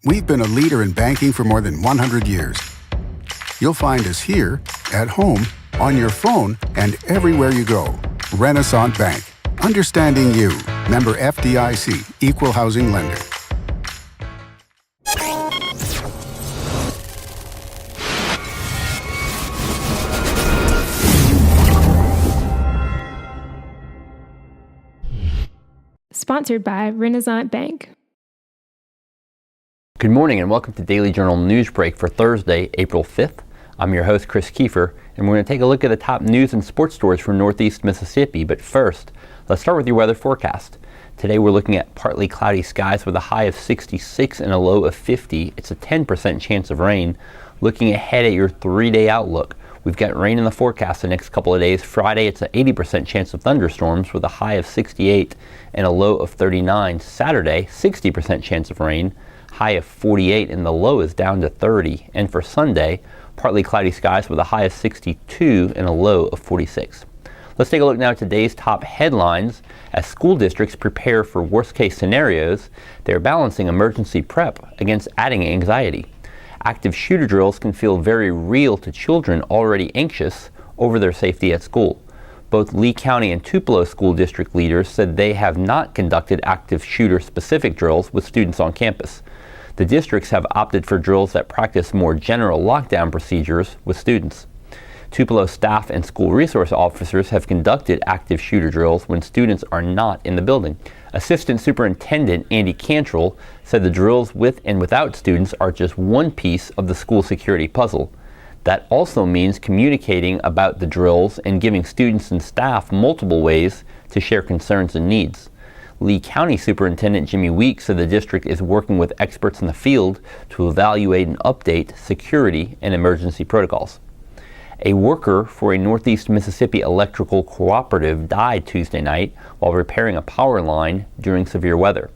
We've been a leader in banking for more than 100 years. You'll find us here, at home, on your phone, and everywhere you go. Renaissance Bank. Understanding you. Member FDIC. Equal housing lender. Sponsored by Renaissance Bank. Good morning and welcome to Daily Journal Newsbreak for Thursday, April 5th. I'm your host, Chris Kiefer, and we're going to take a look at the top news and sports stories from Northeast Mississippi. But first, let's start with your weather forecast. Today we're looking at partly cloudy skies with a high of 66 and a low of 50. It's a 10% chance of rain. Looking ahead at your 3-day outlook, we've got rain in the forecast the next couple of days. Friday, it's an 80% chance of thunderstorms with a high of 68 and a low of 39. Saturday, 60% chance of rain, high of 48, and the low is down to 30. And for Sunday, partly cloudy skies with a high of 62 and a low of 46. Let's take a look now at today's top headlines. As school districts prepare for worst-case scenarios, they're balancing emergency prep against adding anxiety. Active shooter drills can feel very real to children already anxious over their safety at school. Both Lee County and Tupelo school district leaders said they have not conducted active shooter-specific drills with students on campus. The districts have opted for drills that practice more general lockdown procedures with students. Tupelo staff and school resource officers have conducted active shooter drills when students are not in the building. Assistant Superintendent Andy Cantrell said the drills with and without students are just one piece of the school security puzzle. That also means communicating about the drills and giving students and staff multiple ways to share concerns and needs. Lee County Superintendent Jimmy Weeks said the district is working with experts in the field to evaluate and update security and emergency protocols. A worker for a Northeast Mississippi electrical cooperative died Tuesday night while repairing a power line during severe weather.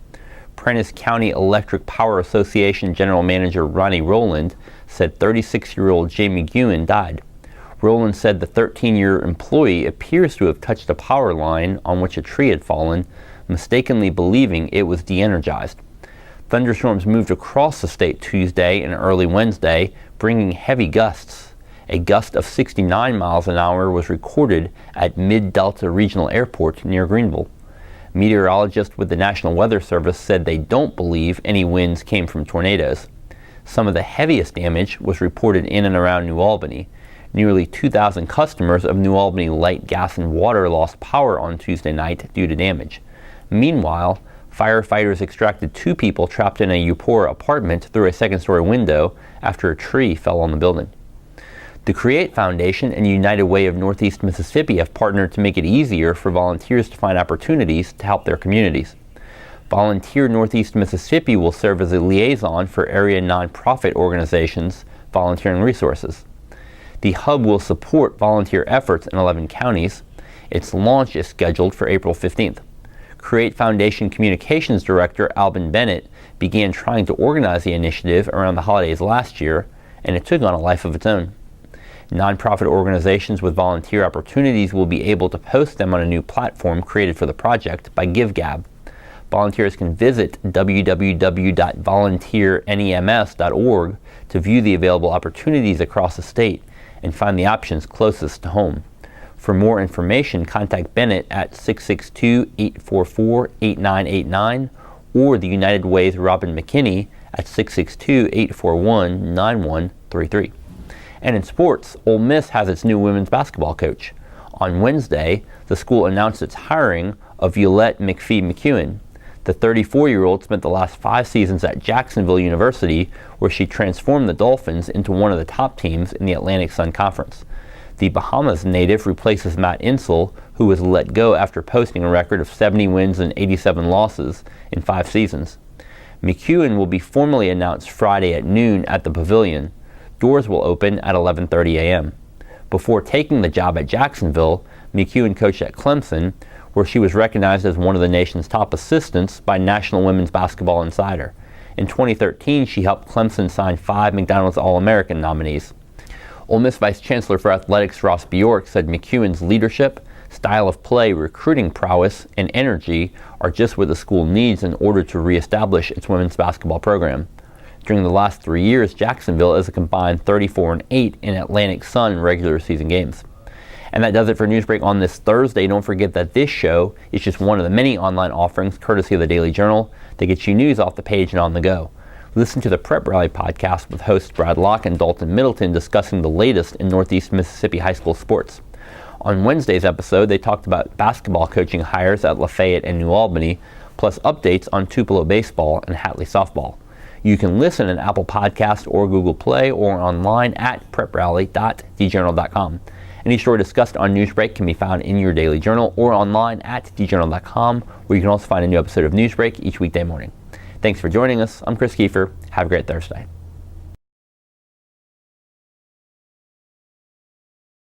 Prentiss County Electric Power Association General Manager Ronnie Rowland said 36-year-old Jamie McPhee-McCuin died. Rowland said the 13-year employee appears to have touched a power line on which a tree had fallen, mistakenly believing it was de-energized. Thunderstorms moved across the state Tuesday and early Wednesday, bringing heavy gusts. A gust of 69 miles an hour was recorded at Mid-Delta Regional Airport near Greenville. Meteorologists with the National Weather Service said they don't believe any winds came from tornadoes. Some of the heaviest damage was reported in and around New Albany. Nearly 2,000 customers of New Albany Light, Gas, and Water lost power on Tuesday night due to damage. Meanwhile, firefighters extracted 2 people trapped in a Eupora apartment through a second-story window after a tree fell on the building. The Create Foundation and United Way of Northeast Mississippi have partnered to make it easier for volunteers to find opportunities to help their communities. Volunteer Northeast Mississippi will serve as a liaison for area nonprofit organizations volunteering resources. The hub will support volunteer efforts in 11 counties. Its launch is scheduled for April 15th. Create Foundation Communications Director Albin Bennett began trying to organize the initiative around the holidays last year, and it took on a life of its own. Nonprofit organizations with volunteer opportunities will be able to post them on a new platform created for the project by GiveGab. Volunteers can visit www.volunteernems.org to view the available opportunities across the state and find the options closest to home. For more information, contact Bennett at 662-844-8989 or the United Way's Robin McKinney at 662-841-9133. And in sports, Ole Miss has its new women's basketball coach. On Wednesday, the school announced its hiring of Yolett McPhee-McCuin. The 34-year-old spent the last 5 seasons at Jacksonville University, where she transformed the Dolphins into one of the top teams in the Atlantic Sun Conference. The Bahamas native replaces Matt Insel, who was let go after posting a record of 70 wins and 87 losses in 5 seasons. McCuin will be formally announced Friday at noon at the Pavilion. Doors will open at 11:30 a.m. Before taking the job at Jacksonville, McCuin coached at Clemson, where she was recognized as one of the nation's top assistants by National Women's Basketball Insider. In 2013, she helped Clemson sign 5 McDonald's All-American nominees. Ole Miss Vice Chancellor for Athletics Ross Bjork said McCuin's leadership, style of play, recruiting prowess, and energy are just what the school needs in order to reestablish its women's basketball program. During the last 3 years, Jacksonville is a combined 34-8 in Atlantic Sun regular season games. And that does it for Newsbreak on this Thursday. Don't forget that this show is just one of the many online offerings, courtesy of the Daily Journal, that gets you news off the page and on the go. Listen to the Prep Rally podcast with hosts Brad Locke and Dalton Middleton discussing the latest in Northeast Mississippi high school sports. On Wednesday's episode, they talked about basketball coaching hires at Lafayette and New Albany, plus updates on Tupelo baseball and Hatley softball. You can listen on Apple Podcast or Google Play or online at preprally.djournal.com. Any story discussed on Newsbreak can be found in your Daily Journal or online at djournal.com, where you can also find a new episode of Newsbreak each weekday morning. Thanks for joining us. I'm Chris Kiefer. Have a great Thursday.